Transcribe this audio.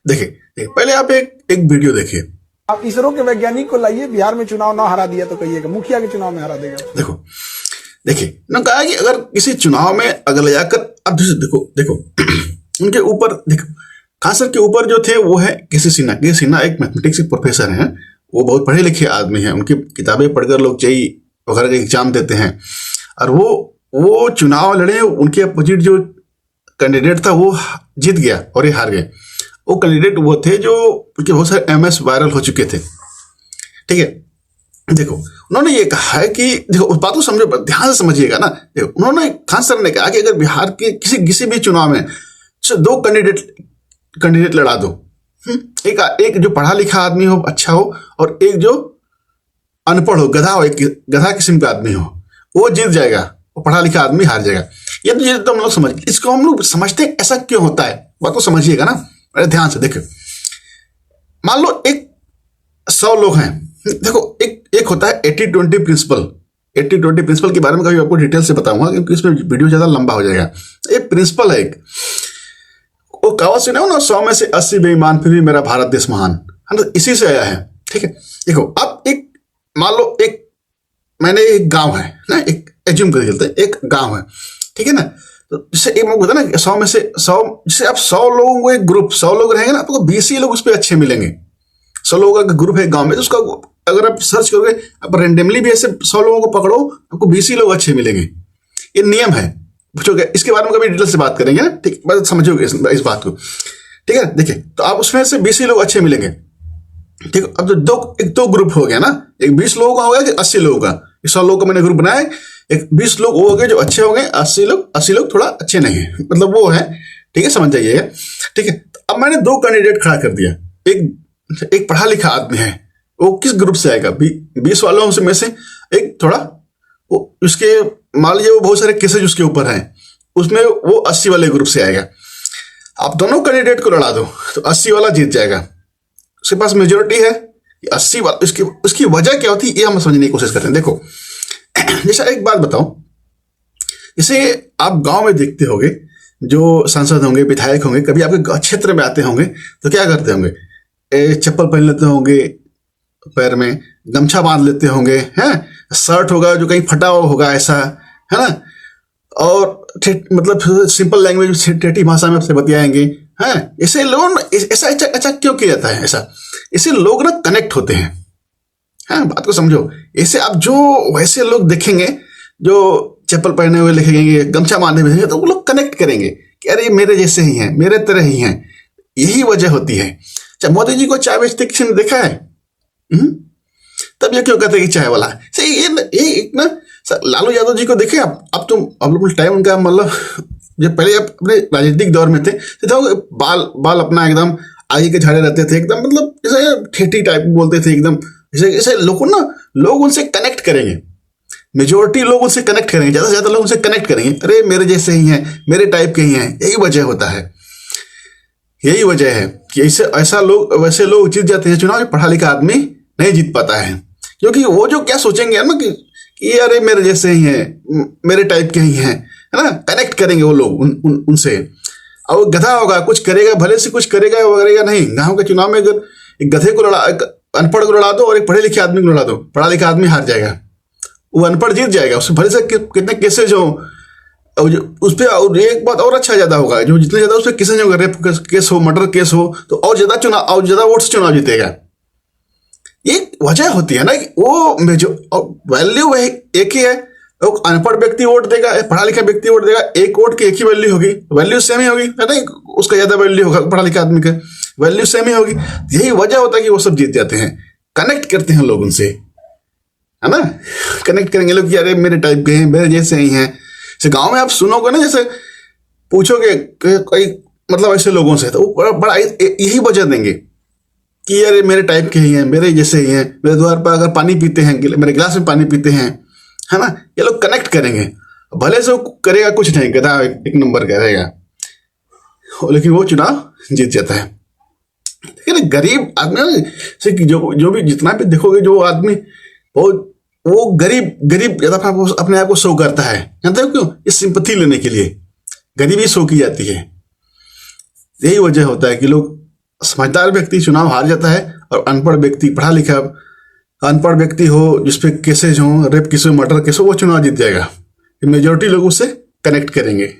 देखिए पहले आप एक वीडियो देखिए। आप इसरो के वैज्ञानिक को लाइए, बिहार में चुनाव ना हरा दिया तो कहिएगा मुखिया के चुनाव में हरा देगा। देखिए उन्होंने कहा कि अगर किसी चुनाव में अगर ले जाकर, अब देखो उनके ऊपर देखो, खास करके ऊपर जो थे वो है केसी सिन्हा एक मैथमेटिक्स के प्रोफेसर हैं। वो बहुत पढ़े लिखे आदमी हैं, उनकी किताबें पढ़कर लोग जेई वगैरह के एग्जाम देते हैं। और वो चुनाव लड़े, उनके अपोजिट जो कैंडिडेट था वो जीत गया और ये हार गए। वो कैंडिडेट वो थे जो उनके बहुत सारे एमएस वायरल हो चुके थे। ठीक है, देखो उन्होंने ये कहा है कि देखो उस बात को समझो, ध्यान से समझिएगा ना। देखो उन्होंने खान सर ने कहा कि अगर बिहार के किसी भी चुनाव में दो कैंडिडेट लड़ा दो, एक जो पढ़ा लिखा आदमी हो, अच्छा हो, और एक जो अनपढ़ हो, गधा हो, एक गधा किस्म का आदमी हो, वो जीत जाएगा, वो पढ़ा लिखा आदमी हार जाएगा। ये तो हम लोग समझ, इसको हम लोग समझते हैं ऐसा क्यों होता है, बात को समझिएगा ना ध्यान से। देखो मान लो 100 लोग हैं, देखो एक होता है 80-20 प्रिंसिपल। 80-20 प्रिंसिपल के बारे में कभी आपको डिटेल से बताऊंगा क्योंकि इसमें वीडियो ज्यादा लंबा हो जाएगा। एक प्रिंसिपल है, एक वो कहावत सुने हो ना, 100 में से 80 बेईमान फिर भी मेरा भारत देश महान, है ना, इसी से आया है। ठीक है, देखो अब मान लो एक गांव है ना, एक एज्यूम कर चलते हैं, एक गांव है, ठीक है ना। तो जैसे एक होता है ना 100 में से 100, जैसे आप 100 लोगों को एक ग्रुप 100 लोग रहेंगे ना, आपको 20 ही लोग उस पर अच्छे मिलेंगे। 100 लोगों का ग्रुप है गांव में, तो उसका अगर आप सर्च करोगे, आप रेंडमली भी ऐसे 100 लोगों को पकड़ो, आपको 20 ही लोग अच्छे मिलेंगे। ये नियम है, पूछोगे इसके बारे में कभी डिटेल से बात करेंगे ना, ठीक, बस समझोगे इस बात को। ठीक है, देखिए तो आप उसमें से 20 ही लोग अच्छे मिलेंगे। ठीक है, अब तो दो ग्रुप हो गया ना, एक 20 लोगों का हो गया कि 80 लोगों का। 100 लोगों का मैंने ग्रुप बनाया, एक 20 लोग वो हो गए जो अच्छे हो गए, 80 लोग थोड़ा अच्छे नहीं है, मतलब वो है। ठीक है, समझ जाइए। ठीक है, तो अब मैंने 2 कैंडिडेट खड़ा कर दिया। एक पढ़ा लिखा आदमी है, वो किस ग्रुप से आएगा? 20 वालों में से एक थोड़ा उसके, मान लीजिए वो बहुत सारे केसेज उसके ऊपर हैं, उसमें वो 80 वाले ग्रुप से आएगा। आप दोनों कैंडिडेट को लड़ा दो तो 80 वाला जीत जाएगा, उसके पास मेजोरिटी है। 80 वाला, उसकी वजह क्या होती है ये हम समझने की कोशिश करते हैं। देखो जैसा एक बात बताओ, जैसे आप गांव में देखते होंगे, जो सांसद होंगे, विधायक होंगे, कभी आपके क्षेत्र में आते होंगे तो क्या करते होंगे? चप्पल पहन लेते होंगे, पैर में गमछा बांध लेते होंगे, हैं, शर्ट होगा जो कहीं फटा हुआ होगा, ऐसा है ना, और मतलब सिंपल लैंग्वेज ठेठी भाषा में आपसे बतियाएंगे, हैं। ऐसे लोग ऐसा अच्छा क्यों किया जाता है? ऐसा इससे लोग ना कनेक्ट होते हैं। हाँ, बात को समझो। ऐसे आप जो वैसे लोग देखेंगे जो चप्पल पहने हुए लिखेंगे, गमछा बांधे हुए देखेंगे, तो वो लोग कनेक्ट करेंगे कि अरे मेरे जैसे ही हैं, मेरे तरह ही हैं। यही वजह होती है। अच्छा, मोदी जी को चाय बेचते किसी ने देखा है? तब ये क्यों कहते हैं कि चाय वाला है? ये ना लालू यादव जी को देखे आप? अब लोग टाइम उनका, मतलब जब पहले आप अपने राजनीतिक दौर में थे तो बाल अपना एकदम आगे के झाड़े रहते थे, एकदम मतलब जैसे ठेठी टाइप बोलते थे एकदम। जैसे लोग उनसे कनेक्ट करेंगे, मेजोरिटी लोग उनसे कनेक्ट करेंगे, ज्यादा से ज्यादा लोग उनसे कनेक्ट करेंगे, अरे मेरे जैसे ही हैं, मेरे टाइप के ही हैं। यही वजह होता है, यही वजह है कि वैसे लोग जीत जाते हैं चुनाव। पढ़ा लिखा आदमी नहीं जीत पाता है, क्योंकि वो जो क्या सोचेंगे ना कि अरे मेरे जैसे ही हैं, मेरे टाइप के ही हैं, है ना, कनेक्ट करेंगे वो लोग उनसे। और वो गधा होगा, कुछ करेगा, भले से कुछ करेगा नहीं। गाँव के चुनाव में अगर एक गधे को अनपढ़ को लड़ा दो और एक पढ़े लिखे आदमी को लड़ा दो, पढ़ा लिखा आदमी हार जाएगा, वो अनपढ़ जीत जाएगा। उससे भले से कितने केसेज हो, उस पर। और एक बात और अच्छा ज्यादा होगा, जो जितने ज्यादा उस पर केसेज होगा, रेप केस हो, मर्डर केस हो, तो और ज्यादा वोट से चुनाव जीतेगा। ये वजह होती है ना कि वो वैल्यू वही एक ही है। अनपढ़ व्यक्ति वोट देगा, पढ़ा लिखा व्यक्ति वोट देगा, एक वोट की एक ही वैल्यू होगी, वैल्यू सेम ही होगी, नहीं उसका ज्यादा वैल्यू होगा, पढ़ा लिखा आदमी का वैल्यू सेम ही होगी। यही वजह होता है कि वो सब जीत जाते हैं। कनेक्ट करते हैं लोग उनसे, है ना, कनेक्ट करेंगे लोग कि अरे मेरे टाइप के हैं, मेरे जैसे ही हैं। जैसे गांव में आप सुनोगे ना, जैसे पूछोगे कोई मतलब ऐसे लोगों से, तो वो बड़ा यही वजह देंगे कि अरे मेरे टाइप के ही हैं, मेरे जैसे ही हैं, मेरे द्वार पर अगर पानी पीते हैं, मेरे गिलास में पानी पीते हैं, है ना। ये लोग कनेक्ट करेंगे, भले से वो करेगा कुछ नहीं, गधा एक नंबर का रहेगा, लेकिन वो चुनाव जीत जाता है। लेकिन गरीब आदमी से जो भी जितना भी देखोगे, जो आदमी वो गरीब ज्यादा अपने आप को शो करता है, जानते हो क्यों? इस सिंपैथी लेने के लिए गरीबी शो की जाती है। यही वजह होता है कि लोग समझदार व्यक्ति चुनाव हार जाता है और अनपढ़ व्यक्ति, पढ़ा लिखा अनपढ़ व्यक्ति हो जिसपे केसेज हो, रेप केस, मर्डर केस हो, वो चुनाव जीत जाएगा। मेजोरिटी लोग उससे कनेक्ट करेंगे।